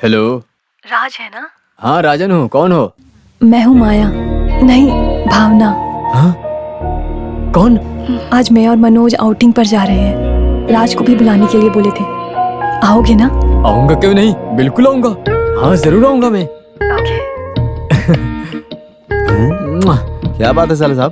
Hello. राज है ना? हाँ राजन हूँ, कौन हो? मैं हूँ माया, नहीं भावना। हाँ? कौन? आज मैं और मनोज आउटिंग पर जा रहे हैं। राज को भी बुलाने के लिए बोले थे, आओगे ना? आऊंगा क्यों नहीं, बिल्कुल आऊंगा। हाँ जरूर आऊंगा मैं। ओके। क्या बात है साले साहब?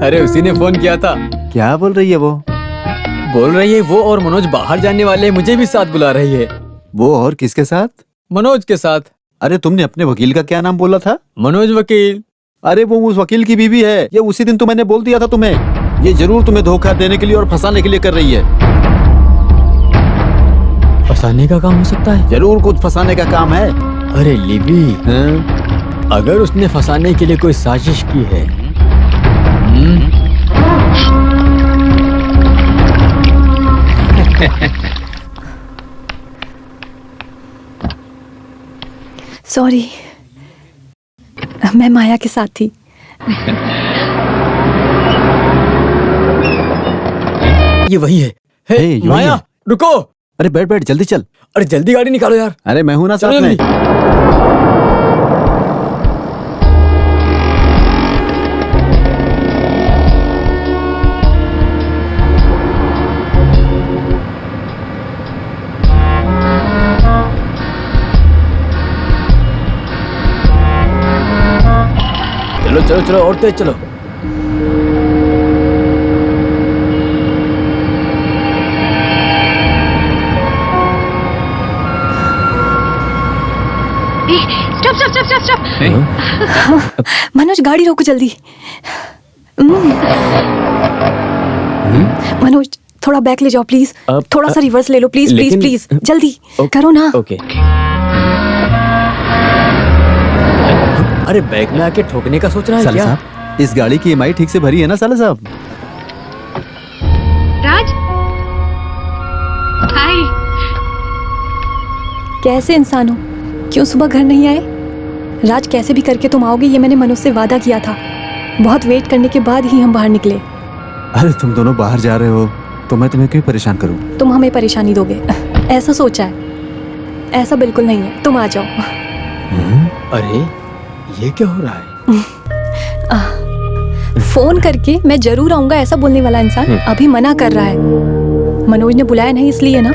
अरे उसी ने फोन किया था। क्या बोल रही है वो? बोल रही है वो और मनोज बाहर जाने वाले हैं, मुझे भी साथ बुला रही है। वो और किसके साथ? मनोज के साथ। अरे तुमने अपने वकील का क्या नाम बोला था? मनोज वकील। अरे वो उस वकील की बीवी है। ये उसी दिन तो मैंने बोल दिया था तुम्हें। ये जरूर तुम्हें धोखा देने के लिए और फंसाने के लिए कर रही है। फंसाने का काम हो सकता है? जरूर कुछ फंसाने का काम है। अरे लिबी, हाँ? अगर उसने फंसाने के लिए कोई साजिश की है। सॉरी, मैं माया के साथ थी। ये वही है। हे, हे, यही माया है। रुको। अरे बैठ बैठ, जल्दी चल। अरे जल्दी गाड़ी निकालो यार। अरे मैं हूं ना चलो साथ में। जल्दी। चलो चलो चलो और तेज चलो। Stop stop stop stop. Manoj गाड़ी रोको जल्दी। मनोज थोड़ा बैक ले जाओ प्लीज। थोड़ा सा रिवर्स ले लो प्लीज प्लीज लेकिन- प्लीज, जल्दी करो ना। ओके। अरे बैग में आके ठोकने का सोच रहा है साले क्या? साहब, इस गाड़ी की ईएमआई ठीक से भरी है ना साले साहब? राज, हाय। कैसे इंसान हो, क्यों सुबह घर नहीं आए? राज कैसे भी करके तुम आओगे, ये मैंने मनोज से वादा किया था। बहुत वेट करने के बाद ही हम बाहर निकले। अरे तुम दोनों बाहर जा रहे हो तो मैं तुम्हें क्यों परेशान करूं? तुम हमें परेशानी दोगे ऐसा सोचा है? ऐसा बिल्कुल नहीं है, तुम आ जाओ। अरे ये क्या हो रहा है? फोन करके मैं जरूर आऊंगा ऐसा बोलने वाला इंसान अभी मना कर रहा है। मनोज ने बुलाया नहीं इसलिए ना।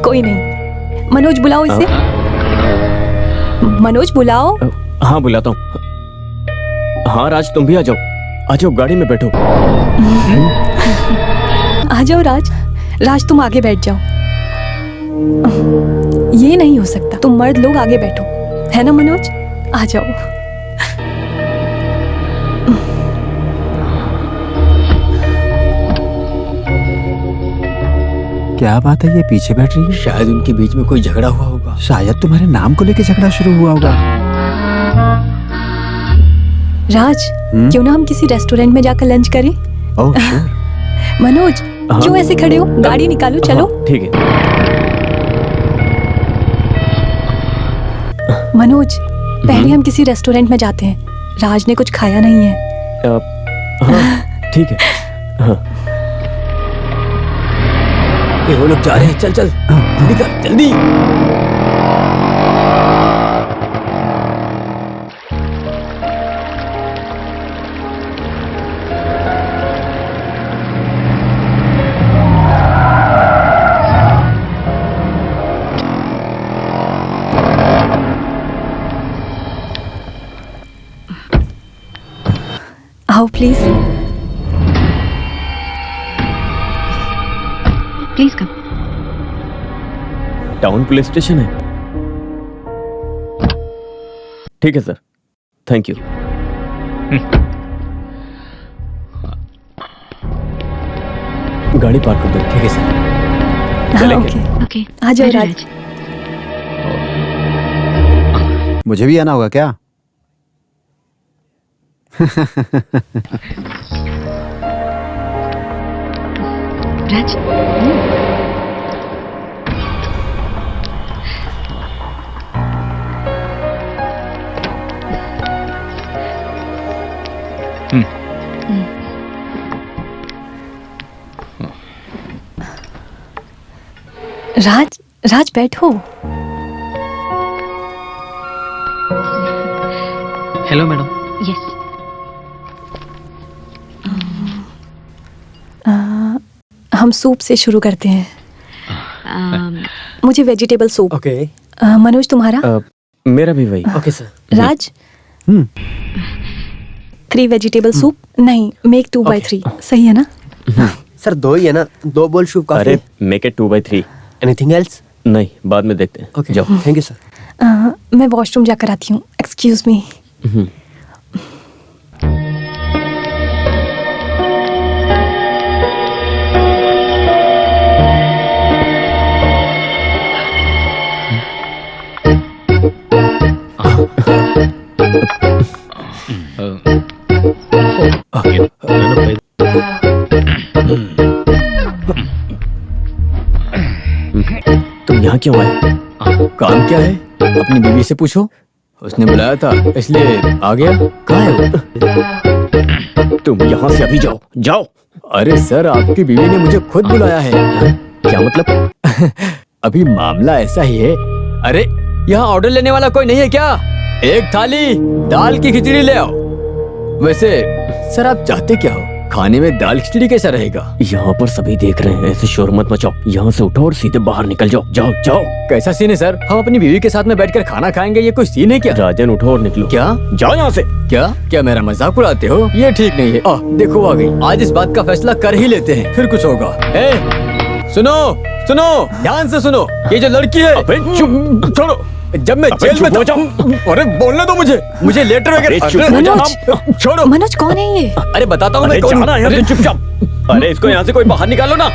कोई नहीं, मनोज बुलाओ इसे। मनोज बुलाओ। हाँ बुलाता हूँ। हाँ राज तुम भी आ जाओ गाड़ी में बैठो। आ जाओ राज। राज तुम आगे बैठ जाओ। ये नहीं हो सकता, तुम मर्द लोग आगे बैठो, है ना मनोज? आ जाओ। क्या बात है, ये पीछे बैठ रही है? शायद उनके बीच में कोई झगड़ा हुआ होगा। शायद तुम्हारे नाम को लेकर झगड़ा शुरू हुआ होगा। राज क्यों ना हम किसी रेस्टोरेंट में जाकर लंच करें? Oh sure. मनोज क्यों ऐसे खड़े हो, गाड़ी निकालो, चलो। हाँ, ठीक है। मनोज पहले हम किसी रेस्टोरेंट में जाते हैं, राज ने कुछ खाया नहीं है। हाँ ठीक है। हाँ। ये वो लोग जा रहे हैं, चल चल जल्दी कर जल्दी। आओ please. Please come. Town police station है। ठीक है सर, थैंक यू। गाड़ी पार्क कर दो। ठीक है सर। हाँ चलेंगे। ओके, ओके, आ जाओ अरे राज। मुझे भी आना होगा क्या? राज, राज राज बैठो। Hello madam. यस। हम सूप से शुरू करते हैं। मुझे वेजिटेबल सूप। ओके मनोज तुम्हारा? मेरा भी वही। Okay sir. Raj 3 vegetable soup. नहीं, मेक 2/3। सही है ना? सर 2 ही है ना, 2 बोल शुभ कॉफी। अरे मेक इट 2/3। Anything else? नहीं, बाद में देखते हैं। ओके जाओ। Thank you sir. मैं वॉशरूम जाकर आती हूँ। Excuse me. तुम यहाँ क्यों आए? काम क्या है? अपनी बीवी से पूछो। उसने बुलाया था इसलिए आ गया। कहाँ है वो? तुम यहाँ से अभी जाओ, जाओ। अरे सर, आपकी बीवी ने मुझे खुद बुलाया है। क्या मतलब? अभी मामला ऐसा ही है। अरे यहाँ ऑर्डर लेने वाला कोई नहीं है क्या? एक थाली दाल की खिचड़ी ले आओ। वैसे सर, आप चाहते क्या हो? खाने में दाल खिचड़ी कैसा रहेगा? यहाँ पर सभी देख रहे हैं, ऐसे शोर मत मचाओ। यहाँ से उठो और सीधे बाहर निकल जाओ। जाओ जाओ। कैसा सीन है सर? हम अपनी बीवी के साथ में बैठकर खाना खाएंगे, ये कोई सीन है क्या? राजन उठो और निकलो। क्या? जाओ यहाँ से। क्या मेरा मजाक उड़ाते हो? ये ठीक नहीं है। देखो आ गई। आज इस बात का फैसला कर ही लेते हैं, फिर कुछ होगा। सुनो सुनो, ध्यान से सुनो। ये जो लड़की है, चुप छोड़ो। जब मैं जेल में था, अरे बोलने दो मुझे लेटर वगैरह। मनोज, छोड़ो। मनोज कौन है ये? अरे बताता हूँ मैं कौन हूँ। अरे चुपचाप। अरे इसको यहाँ से कोई बाहर निकालो ना।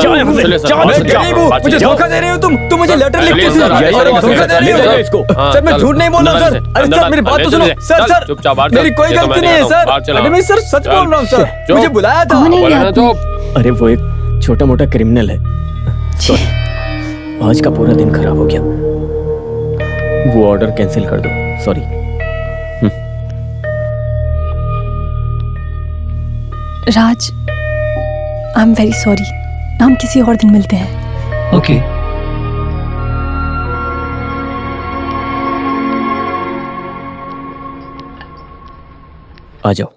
जाओ यहाँ से, जाओ। मैं गरीब हूँ, मुझे धोखा दे रहे हो तुम मुझे लेटर लिख के धोखा दे रहे हो इसको। सर मैं झूठ नहीं बोल रहा सर। अरे सर मेरी बात तो सुनो। सर मेरी कोई गलती नहीं है सर। अरे मैं सर सच बोल रहा हूँ सर। मुझे बुलाया था। कौन है ये आदमी? अरे वो एक छोटा मोटा क्रिमिनल है। सॉरी, आज का पूरा दिन खराब हो गया। वो ऑर्डर कैंसिल कर दो। Sorry. Raj, I am very sorry. हम किसी और दिन मिलते हैं। ओके। आ जाओ।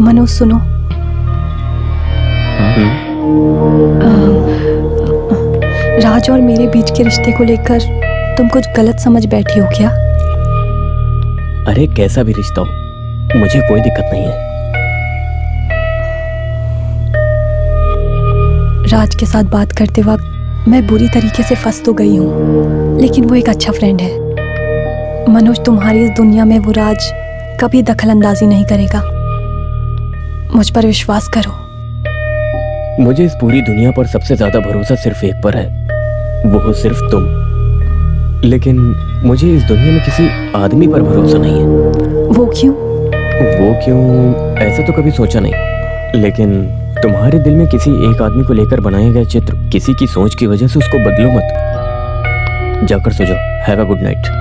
मनोज सुनो। राज और मेरे बीच के रिश्ते को लेकर तुम कुछ गलत समझ बैठी हो क्या? अरे कैसा भी रिश्ता हो, मुझे कोई दिक्कत नहीं है। राज के साथ बात करते वक्त मैं बुरी तरीके से फंस तो गई हूँ, लेकिन वो एक अच्छा फ्रेंड है। मनोज, तुम्हारी इस दुनिया में वो राज कभी दखल अंदाजी नहीं करेगा। मुझ पर विश्वास करो। मुझे इस पूरी दुनिया पर सबसे ज्यादा भरोसा सिर्फ एक पर है, वो हो सिर्फ तुम। लेकिन मुझे इस दुनिया में किसी आदमी पर भरोसा नहीं है। वो क्यों? वो क्यों, ऐसे तो कभी सोचा नहीं। लेकिन तुम्हारे दिल में किसी एक आदमी को लेकर बनाया गया चित्र, किसी की सोच की वजह से उसको बदलो मत। जाकर सो जाओ। Have a good night.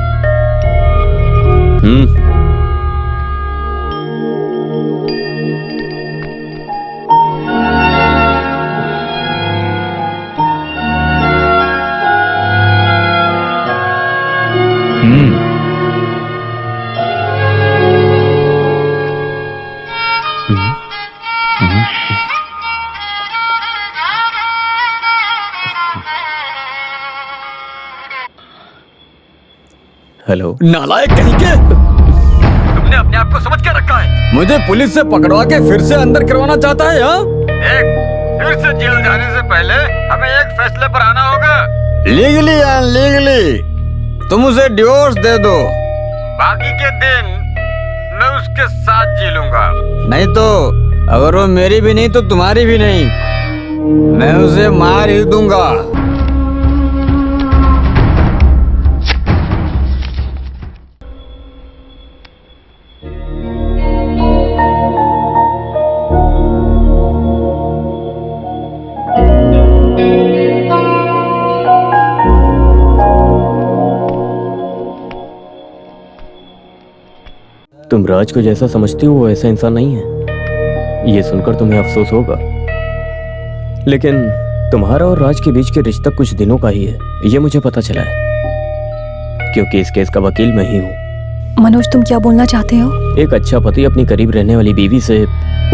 Hello. नालायक कहीं के, तुमने अपने आप को समझ क्या रखा है? मुझे पुलिस से पकड़वा के फिर से अंदर करवाना चाहता है? हाँ, फिर से जेल जाने से पहले हमें एक फैसले पर आना होगा। लीगली या अनलीगली तुम उसे डिवोर्स दे दो, बाकी के दिन मैं उसके साथ जी लूंगा। नहीं तो अगर वो मेरी भी नहीं तो तुम्हारी भी नहीं, मैं उसे मार ही दूंगा। तुम राज को जैसा समझती हो वो ऐसा इंसान नहीं है। ये सुनकर तुम्हें अफसोस होगा, लेकिन तुम्हारा और राज के बीच के रिश्ता कुछ दिनों का ही है, ये मुझे पता चला है, क्योंकि इस केस का वकील मैं ही हूँ। मनोज, तुम क्या बोलना चाहते हो? एक अच्छा पति अपनी करीब रहने वाली बीवी से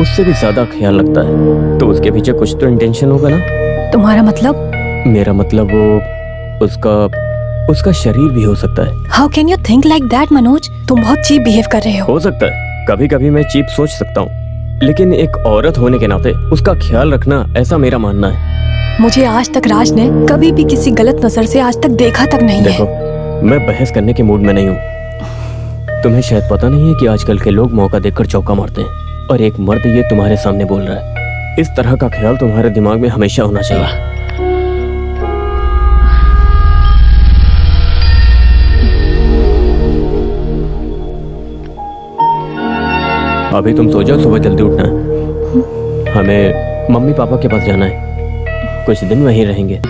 उससे भी ज्यादा ख्याल रखता है, तो उसके पीछे कुछ तो इंटेंशन होगा ना। तुम्हारा मतलब? मेरा मतलब वो उसका शरीर भी हो सकता है। How can you think like that Manoj? तुम बहुत चीप बिहेव कर रहे हो। सकता है, कभी कभी मैं चीप सोच सकता हूँ, लेकिन एक औरत होने के नाते उसका ख्याल रखना, ऐसा मेरा मानना है। मुझे आज तक राज ने कभी भी किसी गलत नजर से आज तक देखा तक नहीं देखो, है। मैं बहस करने के मूड में नहीं हूँ। तुम्हें शायद पता नहीं है कि आजकल के लोग मौका देखकर चौका मारते हैं, और एक मर्द ये तुम्हारे सामने बोल रहा है। इस तरह का ख्याल तुम्हारे दिमाग में हमेशा होना चाहिए। अभी तुम सो जाओ, सुबह जल्दी उठना है। हमें मम्मी पापा के पास जाना है, कुछ दिन वहीं रहेंगे।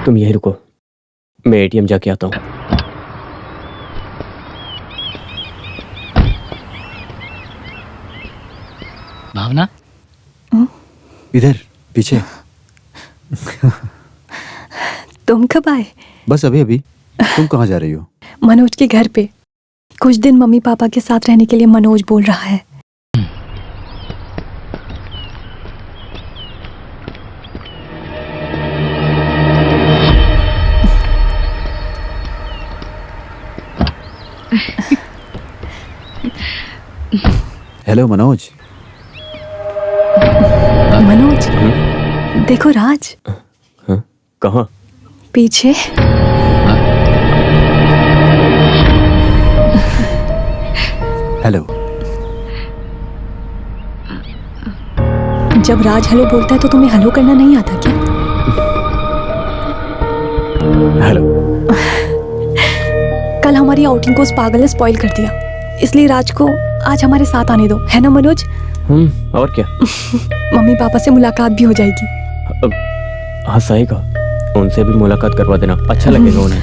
तुम यहीं रुको, मैं एटीएम जाके आता हूँ। भावना, इधर पीछे। तुम कब आए? बस अभी अभी। तुम कहाँ जा रही हो? मनोज के घर पे। कुछ दिन मम्मी पापा के साथ रहने के लिए मनोज बोल रहा है। हेलो मनोज। मनोज, देखो राज। हाँ? कहाँ? पीछे। हेलो। जब राज हेलो बोलता है तो तुम्हें हेलो करना नहीं आता क्या? हेलो। कल हमारी आउटिंग को उस पागल ने स्पॉइल कर दिया, इसलिए राज को आज हमारे साथ आने दो, है ना मनोज? और क्या? मम्मी पापा से मुलाकात भी हो जाएगी। हाँ सही कहा, उनसे भी मुलाकात करवा देना, अच्छा लगेगा उन्हें।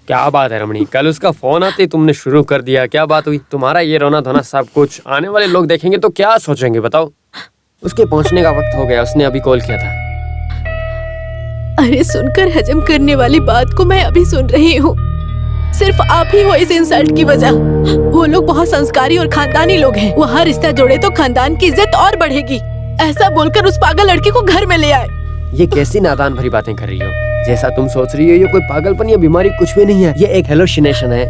क्या बात है रमणी, कल उसका फोन आते तुमने शुरू कर दिया। क्या बात हुई? तुम्हारा ये रोना धोना सब कुछ आने वाले लोग देखेंगे तो क्या सोचेंगे बताओ? उसके पहुंचने का वक्त हो गया, उसने अभी कॉल किया था। अरे सुनकर हजम करने वाली बात को मैं अभी सुन रही हूँ। सिर्फ आप ही हो इस इंसल्ट की वजह। वो लोग बहुत संस्कारी और खानदानी लोग हैं। वहाँ रिश्ता जोड़े तो खानदान की इज्जत और बढ़ेगी। ऐसा बोलकर उस पागल लड़की को घर में ले आए। ये कैसी नादान भरी बातें कर रही हो? जैसा तुम सोच रही हो ये कोई पागलपन या बीमारी कुछ भी नहीं है, ये एक हेलुसिनेशन है।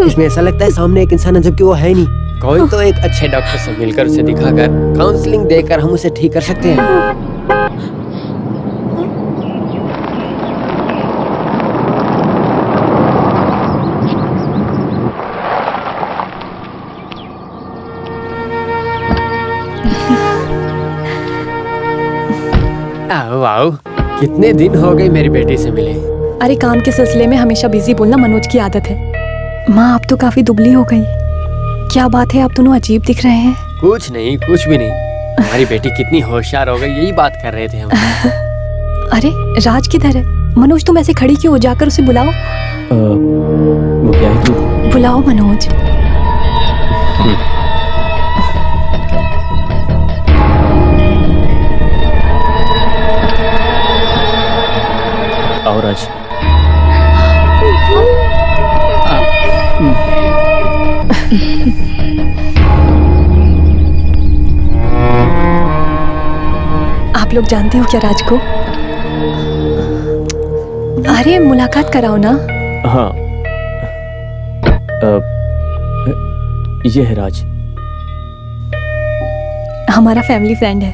इसमें ऐसा लगता है सामने एक इंसान है जबकि वो है नहीं। कोई तो एक अच्छे डॉक्टर से मिलकर उसे दिखाकर काउंसलिंग देकर हम उसे ठीक कर सकते हैं। आओ आओ, कितने दिन हो गए मेरी बेटी से मिले। अरे काम के सिलसिले में हमेशा बिजी बोलना मनोज की आदत है। माँ आप तो काफी दुबली हो गई, क्या बात है? आप दोनों अजीब दिख रहे हैं। कुछ नहीं कुछ भी नहीं, हमारी बेटी कितनी होशियार हो गई यही बात कर रहे थे हम। अरे राज किधर है? मनोज तुम ऐसे खड़ी क्यों हो? जाकर उसे बुलाओ। वो क्या है कि बुलाओ मनोज। और आज आप लोग जानते हो क्या राज को? अरे मुलाकात कराओ ना। हाँ ये है राज। हमारा फैमिली फ्रेंड है।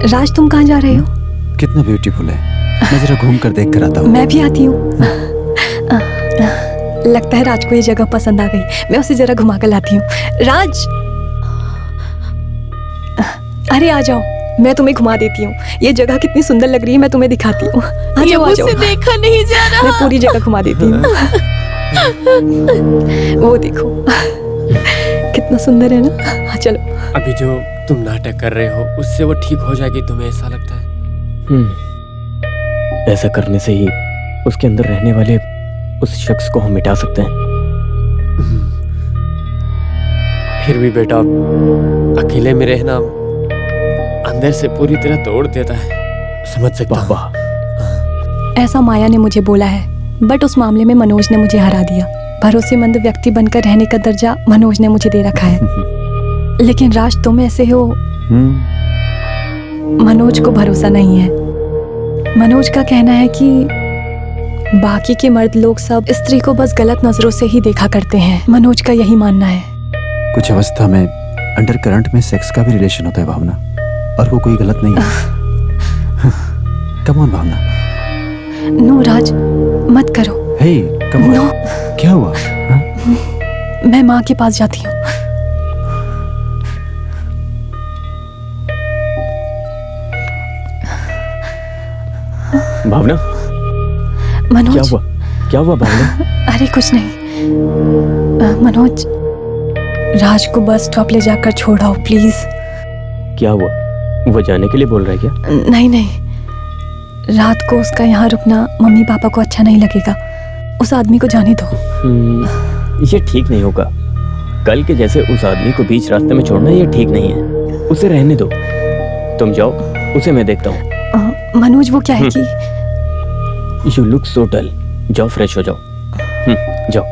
राज तुम कहाँ जा रहे हो? कितना ब्यूटीफुल है, मैं जरा घूम कर देख कर आता हूँ। मैं भी आती हूँ। लगता है राज को ये जगह पसंद आ गई। मैं उसे जरा घुमा कर लाती हूँ। राज, अरे आ जाओ, मैं तुम्हें घुमा देती हूँ। ये जगह कितनी सुंदर लग रही है, मैं तुम्हें दिखाती हूँ। आ ये जाओ आ जाओ, मुझसे देखा नहीं जा मैं रहा। पूरी जगह घुमा देती हूँ। वो देखो कितना सुंदर है ना। हाँ चलो। अभी जो तुम नाटक कर रहे हो उससे वो ठीक हो जाएगी, तुम्हें ऐसा लगता है? ऐसा करने से ही उसके अंदर रहने वाले उस शख्स को हम मिटा सकते हैं। फिर भी बेटा, अकेले में रहना अंदर से पूरी तरह तोड़ देता है, समझ सकता हूं। वाह, ऐसा माया ने मुझे बोला है, बट उस मामले में मनोज ने मुझे हरा दिया। भरोसेमंद व्यक्ति बनकर रहने का दर्जा मनोज ने मुझे दे रखा है। लेकिन राज तुम ऐसे हो, मनोज को भरोसा नहीं है। मनोज का कहना है कि बाकी के मर्द लोग सब स्त्री को बस गलत नजरों से ही देखा करते हैं। मनोज का यही मानना है। कुछ अवस्था में अंडर करंट में सेक्स का भी रिलेशन होता है भावना, और वो कोई गलत नहीं है। Come on Bhavna. नो राज, मत करो। हे कम ऑन। नो, क्या हुआ? हाँ? मैं माँ के पास जाती हूँ। भावना, मनोज, क्या हुआ? क्या हुआ भावना? अरे कुछ नहीं। मनोज, राज को बस स्टॉप ले जाकर छोड़ाओ प्लीज। क्या हुआ? वो जाने के लिए बोल रहा है क्या? नहीं नहीं, रात को उसका यहाँ रुकना मम्मी पापा को अच्छा नहीं लगेगा। उस आदमी को जाने दो। ये ठीक नहीं होगा। कल के जैसे उस आदमी को बीच रास्ते में छोड़ना ये ठीक नहीं है। उसे रहने दो। तुम जाओ, उसे मैं देखता हूँ। मनोज, वो क्या है कि यू लुक सो डल। जाओ फ्रेश हो जाओ। जाओ।